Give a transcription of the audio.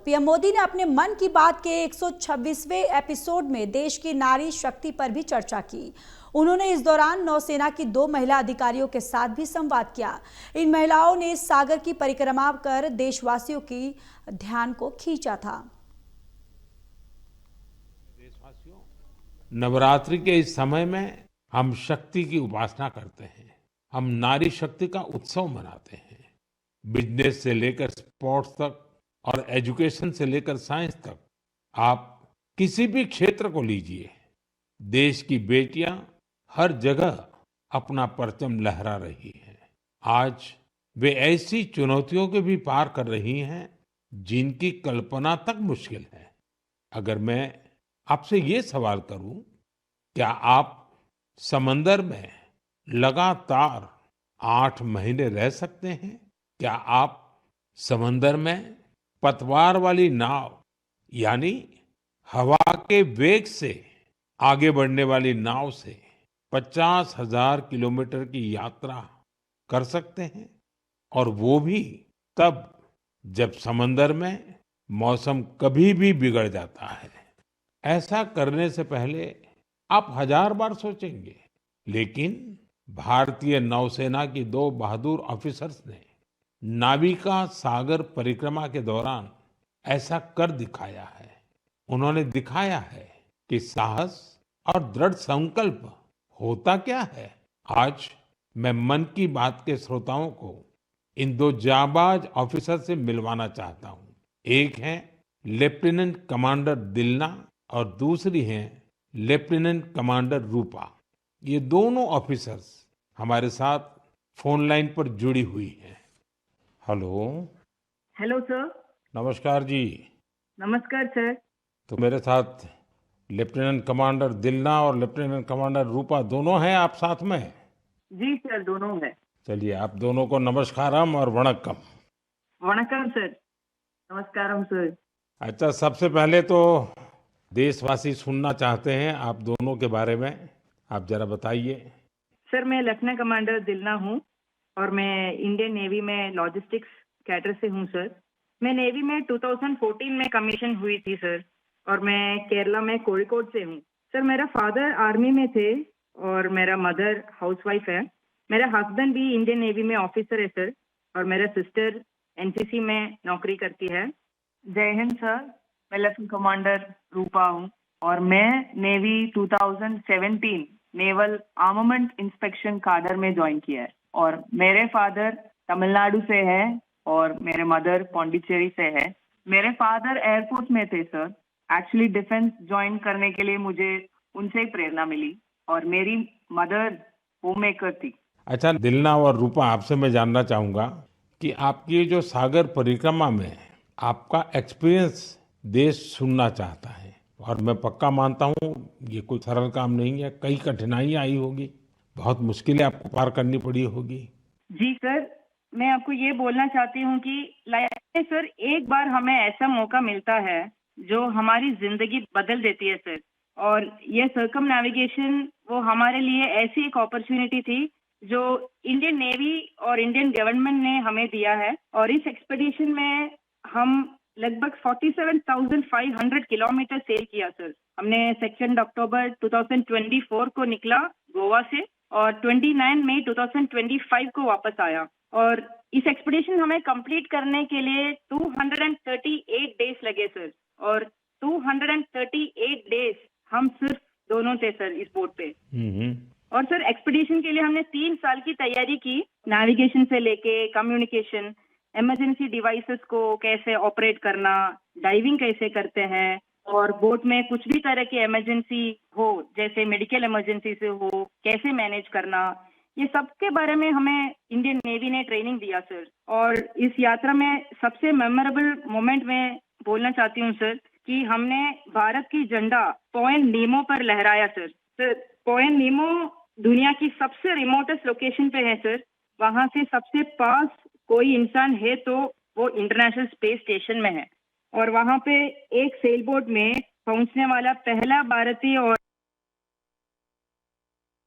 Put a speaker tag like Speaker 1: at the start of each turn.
Speaker 1: PM Modi ने अपने मन की बात के 126वें एपिसोड में देश की नारी शक्ति पर भी चर्चा की। उन्होंने इस दौरान नौसेना की 2 महिला अधिकारियों के साथ भी संवाद किया। इन महिलाओं ने सागर की परिक्रमा कर देशवासियों की ध्यान को खींचा था।
Speaker 2: देशवासियों, नवरात्रि के इस समय में हम शक्ति की उपासना करते हैं। हम नारी शक्ति का उत्सव मनाते हैं। बिजनेस से लेकर स्पोर्ट्स तक और एजुकेशन से लेकर साइंस तक, आप किसी भी क्षेत्र को लीजिए, देश की बेटियां हर जगह अपना परचम लहरा रही हैं। आज वे ऐसी चुनौतियों के भी पार कर रही हैं जिनकी कल्पना तक मुश्किल है। अगर मैं आपसे ये सवाल करूं, क्या आप समंदर में लगातार 8 महीने रह सकते हैं? क्या आप समंदर में पतवार वाली नाव यानी हवा के वेग से आगे बढ़ने वाली नाव से 50,000 किलोमीटर की यात्रा कर सकते हैं? और वो भी तब जब समंदर में मौसम कभी भी बिगड़ जाता है। ऐसा करने से पहले आप 1000 बार सोचेंगे, लेकिन भारतीय नौसेना की 2 बहादुर ऑफिसर्स ने नाविका सागर परिक्रमा के दौरान ऐसा कर दिखाया है। उन्होंने दिखाया है कि साहस और दृढ़ संकल्प होता क्या है। आज मैं मन की बात के श्रोताओं को इन 2 जाबाज ऑफिसर से मिलवाना चाहता हूं। एक है लेफ्टिनेंट कमांडर दिलना और दूसरी हैं लेफ्टिनेंट कमांडर रूपा। ये दोनों ऑफिसर्स हमारे साथ फोन लाइन पर जुड़ी हुई हैं। हेलो।
Speaker 3: Hello sir.
Speaker 2: नमस्कार जी।
Speaker 3: नमस्कार सर।
Speaker 2: तो मेरे साथ लेफ्टिनेंट कमांडर दिलना और लेफ्टिनेंट कमांडर रूपा दोनों हैं आप साथ में?
Speaker 3: जी सर, दोनों हैं।
Speaker 2: चलिए, आप दोनों को नमस्कारम और वणक्कम।
Speaker 3: वणक्कम सर। नमस्कारम सर।
Speaker 2: अच्छा, सबसे पहले तो देशवासी सुनना चाहते हैं आप दोनों के बारे में। आप जरा बताइए।
Speaker 3: सर, मैं लेफ्टिनेंट कमांडर दिलना हूँ और मैं इंडियन नेवी में लॉजिस्टिक्स कैडर से हूँ सर। मैं नेवी में 2014 में कमीशन हुई थी सर, और मैं केरला में कोझिकोड से हूँ। सर, मेरा फादर आर्मी में थे और मेरा मदर हाउसवाइफ है। मेरा हस्बैंड भी इंडियन नेवी में ऑफिसर है सर, और मेरा सिस्टर एनसीसी में नौकरी करती है। जय हिंद सर, मैं लेफ्टिनेंट कमांडर रूपा हूँ और मैं navy 2017 naval armament inspection cadre में ज्वाइन किया है। और मेरे फादर तमिलनाडु से है और मेरे मदर पौंडीचेरी से है। मेरे फादर एयरफोर्स में थे सर। एक्चुअली डिफेंस ज्वाइन करने के लिए मुझे उनसे ही प्रेरणा मिली, और मेरी मदर होम मेकर थी।
Speaker 2: अच्छा दिलना और रूपा, आपसे मैं जानना चाहूंगा कि आपकी जो सागर परिक्रमा में आपका एक्सपीरियंस देश सुनना चाहता है। और मैं पक्का मानता हूँ ये कोई सरल काम नहीं है, कई कठिनाइयां आई होगी, बहुत मुश्किलें आपको पार करनी पड़ी होगी।
Speaker 3: जी सर, मैं आपको ये बोलना चाहती हूँ कि लाइफ में सर एक बार हमें ऐसा मौका मिलता है जो हमारी जिंदगी बदल देती है सर। और ये सर्कम नेविगेशन वो हमारे लिए ऐसी एक अपॉर्चुनिटी थी जो इंडियन नेवी और इंडियन गवर्नमेंट ने हमें दिया है। और इस एक्सपेडिशन में हम लगभग 47,500 किलोमीटर सेल किया सर। हमने 2 अक्टूबर 2024 को निकला गोवा से और 29 मई 2025 को वापस आया। और इस एक्सपेडिशन हमें कंप्लीट करने के लिए 238 डेज लगे सर। और 238 डेज हम सिर्फ दोनों थे सर इस बोट पे। और सर, एक्सपेडिशन के लिए हमने 3 साल की तैयारी की, नेविगेशन से लेके कम्युनिकेशन, इमरजेंसी डिवाइसेस को कैसे ऑपरेट करना, डाइविंग कैसे करते हैं, और बोट में कुछ भी तरह की इमरजेंसी हो, जैसे मेडिकल इमरजेंसी से हो, कैसे मैनेज करना, ये सब के बारे में हमें इंडियन नेवी ने ट्रेनिंग दिया सर। और इस यात्रा में सबसे मेमोरेबल मोमेंट में बोलना चाहती हूँ सर कि हमने भारत की झंडा पॉइंट नीमो पर लहराया सर। सर, पॉइंट नीमो दुनिया की सबसे रिमोटेस्ट लोकेशन पे है सर। वहाँ से सबसे पास कोई इंसान है तो वो इंटरनेशनल स्पेस स्टेशन में है। और वहाँ पे एक सेल बोट में पहुंचने वाला पहला भारतीय और